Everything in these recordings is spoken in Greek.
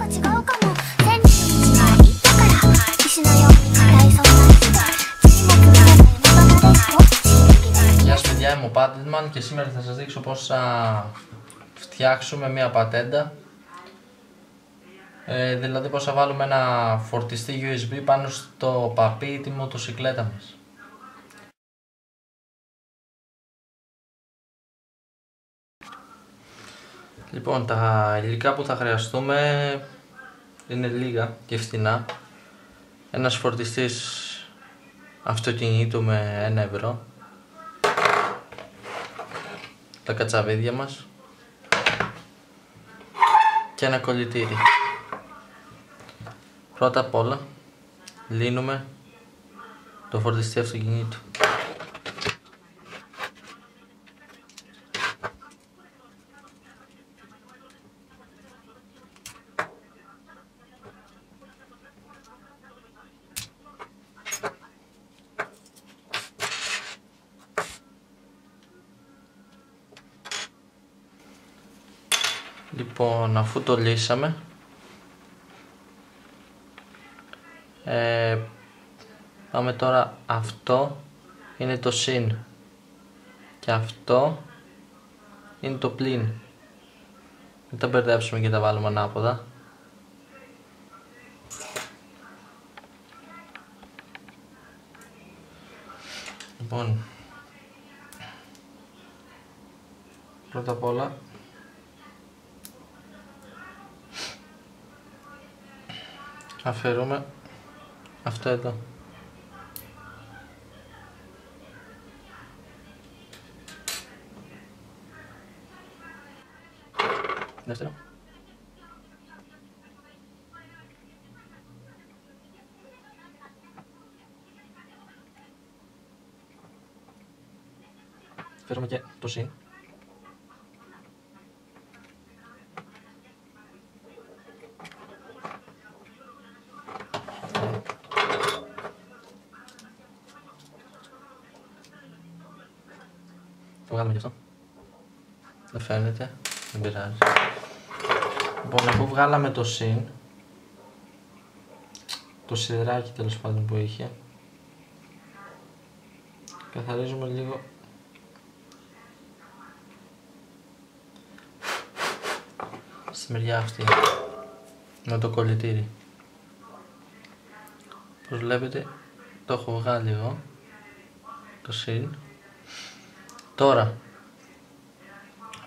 Γεια σας παιδιά, είμαι ο Patentman και σήμερα θα σας δείξω πώς θα φτιάξουμε μια πατέντα. Δηλαδή πώς θα βάλουμε ένα φορτιστή USB πάνω στο παπί τη μοτοσικλέτα μας. Λοιπόν, τα υλικά που θα χρειαστούμε είναι λίγα και φθηνά. Ένας φορτιστής αυτοκινήτου με 1 ευρώ, τα κατσαβίδια μας και ένα κολλητήρι. Πρώτα απ' όλα λύνουμε το φορτιστή αυτοκινήτου. Λοιπόν, αφού το λύσαμε, πάμε τώρα, αυτό είναι το συν και αυτό είναι το πλην. Μην τα μπερδέψουμε και τα βάλουμε ανάποδα. Λοιπόν, πρώτα απ' όλα αφαιρούμε αυτό εδώ. Δεύτερο. Φέρουμε και το συν. Το βγάλουμε και αυτό. Δεν φαίνεται, δεν πειράζει. Λοιπόν, αφού βγάλαμε το συν, το σιδεράκι τέλος πάντων που είχε, καθαρίζουμε λίγο στη μεριά αυτή με το κολλητήρι. Όπως βλέπετε το έχω βγάλει εγώ το συν. Τώρα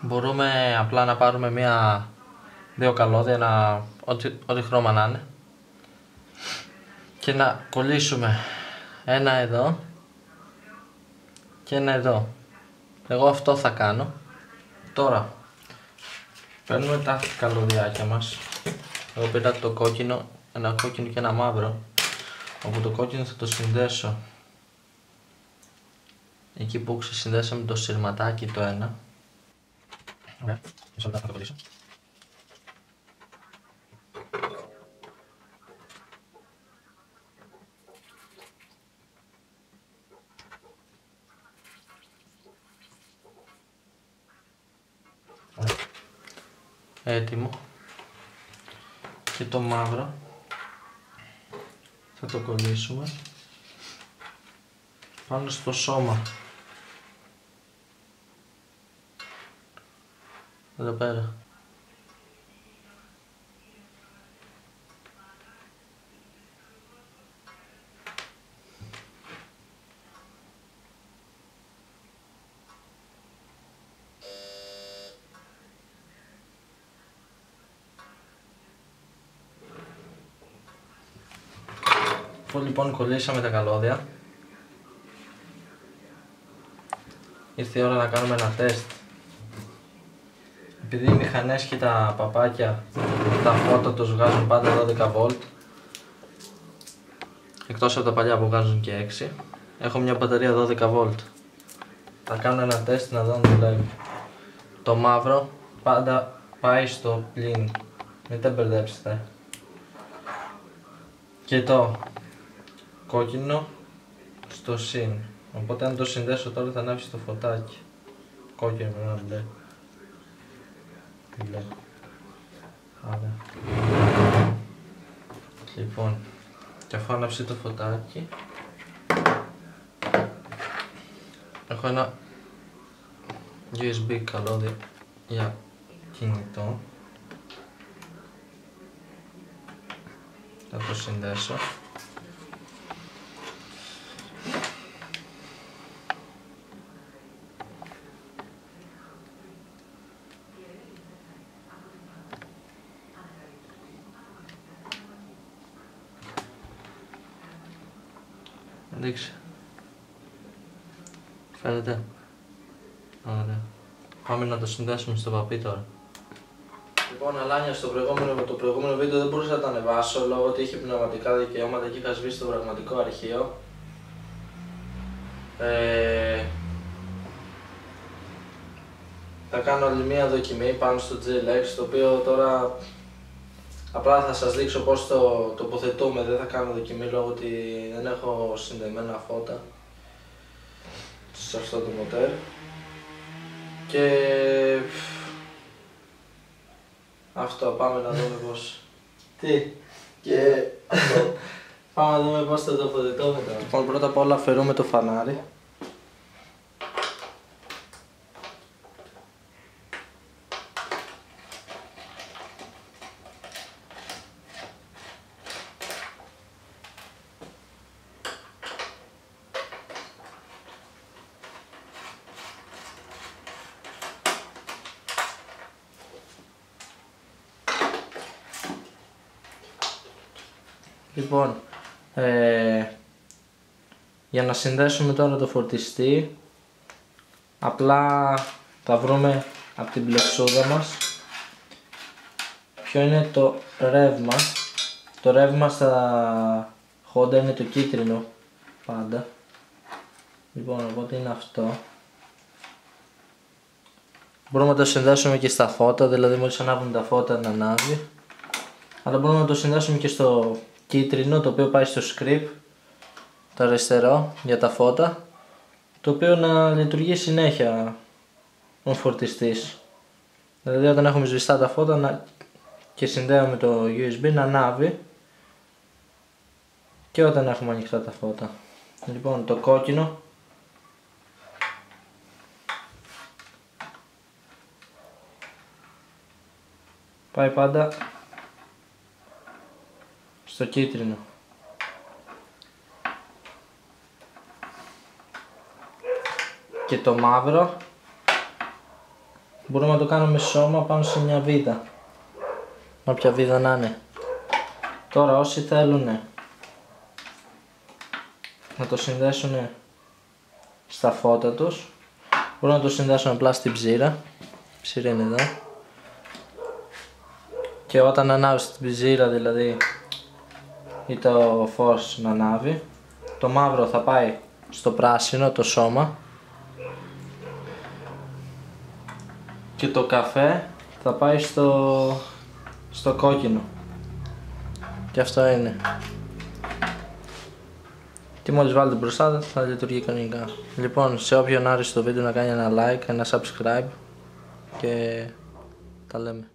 μπορούμε απλά να πάρουμε δύο καλώδια, ό,τι χρώμα να είναι, και να κολλήσουμε ένα εδώ και ένα εδώ. Εγώ αυτό θα κάνω. Τώρα παίρνουμε τα καλωδιάκια μας. Εγώ πήρα το κόκκινο, ένα κόκκινο και ένα μαύρο, όπου το κόκκινο θα το συνδέσω εκεί που ξεσυνδέσαμε το σειρματάκι το ένα. Ωραία, μισό λεπτό να το κολλήσω. Ωραία. Έτοιμο. Και το μαύρο θα το κολλήσουμε πάνω στο σώμα. Εδώ πέρα. Αφού λοιπόν κολλήσαμε τα καλώδια, ήρθε η ώρα να κάνουμε ένα τεστ. Επειδή οι μηχανές και τα παπάκια, τα φώτα τους βγάζουν πάντα 12V, εκτός από τα παλιά που βγάζουν και 6, έχω μια μπαταρία 12V. Θα κάνω ένα τεστ να δω αν δουλεύει. Το μαύρο πάντα πάει στο πλην, μην τα μπερδέψετε. Και το κόκκινο στο συν. Οπότε αν το συνδέσω τώρα θα ανάψει το φωτάκι. Κόκκινο πρέπει να μπλε. Άρα. Λοιπόν, και αφού άναψε το φωτάκι, έχω ένα USB καλώδιο για κινητό. Θα το συνδέσω. Δείξε. Φαίνεται. Ωραία. Πάμε να το συνδέσουμε στο παπί τώρα. Λοιπόν, αλάνια, το προηγούμενο βίντεο δεν μπορούσα να το ανεβάσω λόγω ότι είχε πνευματικά δικαιώματα και είχα σβήσει το πραγματικό αρχείο. Θα κάνω άλλη μία δοκιμή πάνω στο GLX, το οποίο τώρα απλά θα σας δείξω πώς το τοποθετούμε, δεν θα κάνω δοκιμή λόγω ότι δεν έχω συνδεμένα φώτα σε αυτό το μοτέρ. Και αυτό, πάμε να δούμε πώς. Τι? Και αυτό. Πάμε να δούμε πώς θα τοποθετούμε τώρα. Λοιπόν, πρώτα απ' όλα αφαιρούμε το φανάρι. Λοιπόν, για να συνδέσουμε τώρα το φορτιστή, απλά θα βρούμε από την πλεξούδα μας ποιο είναι το ρεύμα. Το ρεύμα στα Honda είναι το κίτρινο πάντα. Λοιπόν, οπότε είναι αυτό. Μπορούμε να το συνδέσουμε και στα φώτα, δηλαδή μόλις ανάβουν τα φώτα να ανάβει. Αλλά μπορούμε να το συνδέσουμε και στο κίτρινο, το οποίο πάει στο script, το αριστερό για τα φώτα, το οποίο να λειτουργεί συνέχεια ο φορτιστής. Δηλαδή όταν έχουμε σβηστά τα φώτα και συνδέουμε το USB να ανάβει και όταν έχουμε ανοιχτά τα φώτα. Λοιπόν, το κόκκινο πάει πάντα στο κίτρινο. Και το μαύρο μπορούμε να το κάνουμε σώμα πάνω σε μια βίδα. Όποια βίδα να είναι. Τώρα όσοι θέλουν να το συνδέσουν στα φώτα τους, μπορούν να το συνδέσουν απλά στην ψήρα. Η ψήρα είναι εδώ. Και όταν ανάβει την ψήρα, δηλαδή ή το φως να ανάβει, το μαύρο θα πάει στο πράσινο, το σώμα, και το καφέ θα πάει στο κόκκινο. Και αυτό είναι. Και μόλις βάλετε μπροστά θα λειτουργεί κανονικά. Λοιπόν, σε όποιον άρεσε το βίντεο να κάνει ένα like, ένα subscribe και τα λέμε.